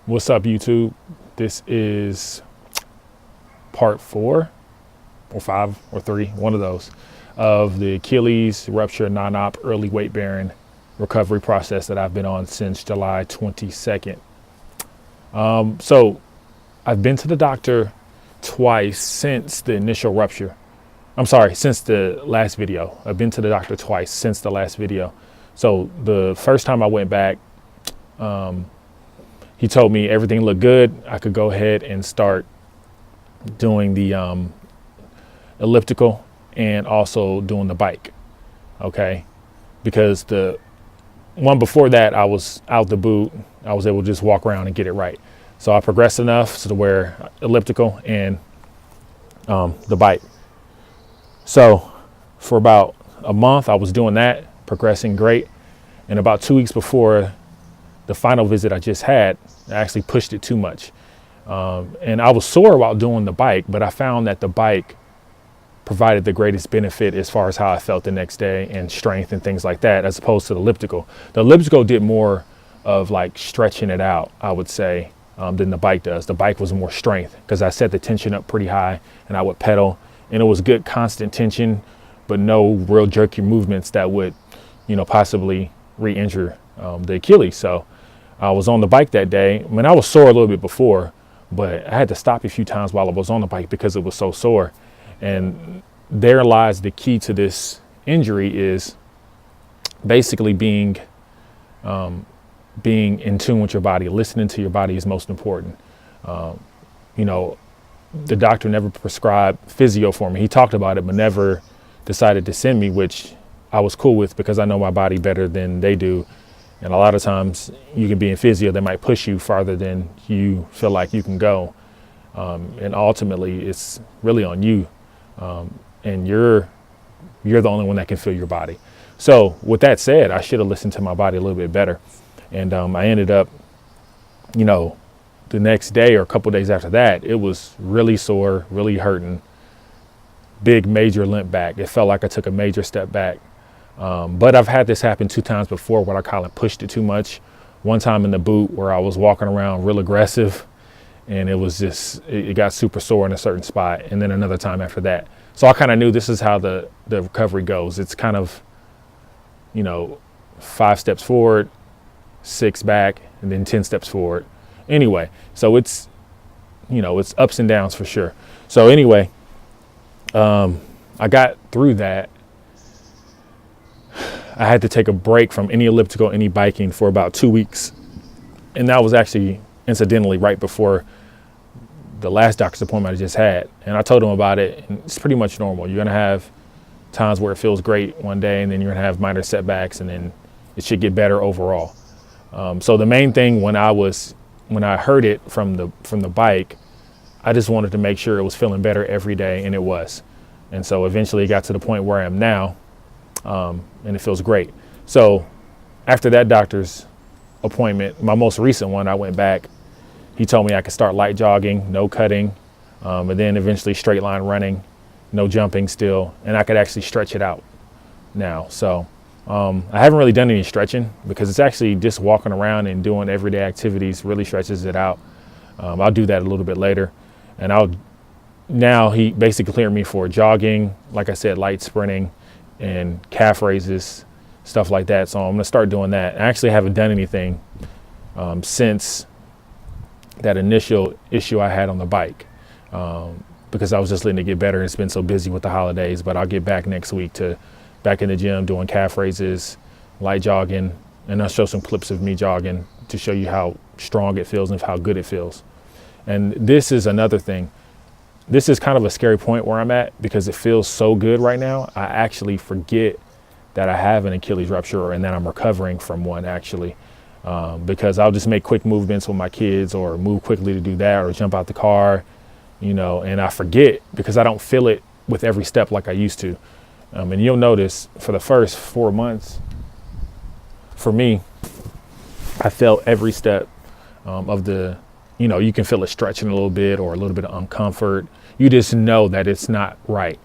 What's up, YouTube? This is part 4 or 5 or 3, one of those, of the Achilles Rupture non-op early weight bearing recovery process that I've been on since July 22nd. So I've been to the doctor twice since the initial rupture. Since the last video. I've been to the doctor twice since the last video. So the first time I went back, he told me everything looked good. I could go ahead and start doing the elliptical and also doing the bike. Okay. Because the one before that, I was out the boot. I was able to just walk around and get it right. So I progressed enough to where elliptical and the bike. So for about a month, I was doing that, progressing great. And about 2 weeks before the final visit I just had, I actually pushed it too much. And I was sore while doing the bike, but I found that the bike provided the greatest benefit as far as how I felt the next day and strength and things like that, as opposed to the elliptical. The elliptical did more of like stretching it out, I would say, than the bike does. The bike was more strength because I set the tension up pretty high and I would pedal, and it was good constant tension, but no real jerky movements that would, possibly re-injure the Achilles. So I was on the bike that day. I mean, I was sore a little bit before, but I had to stop a few times while I was on the bike because it was so sore. And there lies the key to this injury, is basically being in tune with your body. Listening to your body is most important. The doctor never prescribed physio for me. He talked about it, but never decided to send me, which I was cool with because I know my body better than they do. And a lot of times you can be in physio, they might push you farther than you feel like you can go. And ultimately it's really on you. And you're the only one that can feel your body. So with that said, I should have listened to my body a little bit better. And I ended up, the next day or a couple days after that, it was really sore, really hurting, big major limp back. It felt like I took a major step back. But I've had this happen 2 times before, what I call it pushed it too much. One time in the boot where I was walking around real aggressive and it was just, it got super sore in a certain spot. And then another time after that. So I kind of knew this is how the recovery goes. It's kind of, 5 steps forward, 6 back, and then 10 steps forward. Anyway, so it's, it's ups and downs for sure. So anyway, I got through that. I had to take a break from any elliptical, any biking for about 2 weeks. And that was actually incidentally right before the last doctor's appointment I just had. And I told him about it, and it's pretty much normal. You're gonna have times where it feels great one day, and then you're gonna have minor setbacks, and then it should get better overall. So the main thing when I heard it from the bike, I just wanted to make sure it was feeling better every day, and it was. And so eventually it got to the point where I am now. And it feels great. So after that doctor's appointment, my most recent one, I went back. He told me I could start light jogging, no cutting, and then eventually straight line running, no jumping still, and I could actually stretch it out now. So I haven't really done any stretching because it's actually just walking around and doing everyday activities really stretches it out. I'll do that a little bit later. And now he basically cleared me for jogging, like I said, light sprinting, and calf raises, stuff like that. So I'm gonna start doing that. I actually haven't done anything since that initial issue I had on the bike, because I was just letting it get better. It's been so busy with the holidays, but I'll get back next week to back in the gym doing calf raises, light jogging, and I'll show some clips of me jogging to show you how strong it feels and how good it feels. And this is another thing. This is kind of a scary point where I'm at because it feels so good right now. I actually forget that I have an Achilles rupture and that I'm recovering from one actually, because I'll just make quick movements with my kids or move quickly to do that or jump out the car, and I forget because I don't feel it with every step like I used to. And you'll notice for the first 4 months, for me, I felt every step of the, you can feel it stretching a little bit or a little bit of uncomfort. You just know that it's not right.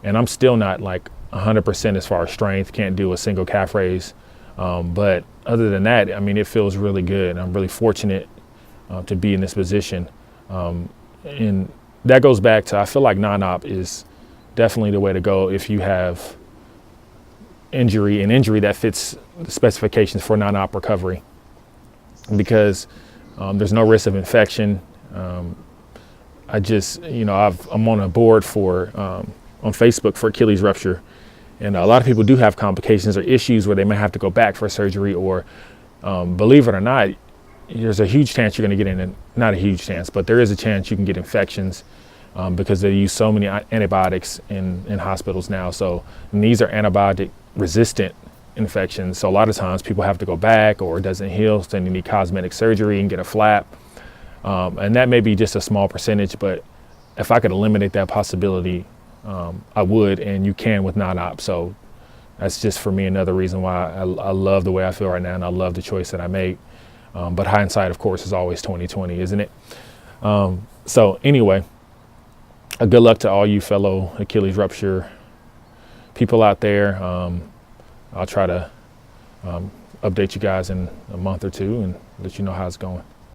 And I'm still not like 100% as far as strength, can't do a single calf raise. But other than that, I mean, it feels really good. I'm really fortunate to be in this position. And that goes back to, I feel like non-op is definitely the way to go if you have an injury that fits the specifications for non-op recovery, because there's no risk of infection. I'm on a board on Facebook for Achilles Rupture, and a lot of people do have complications or issues where they may have to go back for surgery, or believe it or not, there's a huge chance you're going to get not a huge chance, but there is a chance you can get infections because they use so many antibiotics in hospitals now. And these are antibiotic resistant infections. So a lot of times people have to go back, or it doesn't heal, so they need cosmetic surgery and get a flap. And that may be just a small percentage, but if I could eliminate that possibility, I would, and you can with non-op. So that's just, for me, another reason why I love the way I feel right now, and I love the choice that I made. But hindsight, of course, is always 20/20, isn't it? So anyway, a good luck to all you fellow Achilles Rupture people out there. I'll try to update you guys in a month or two and let you know how it's going.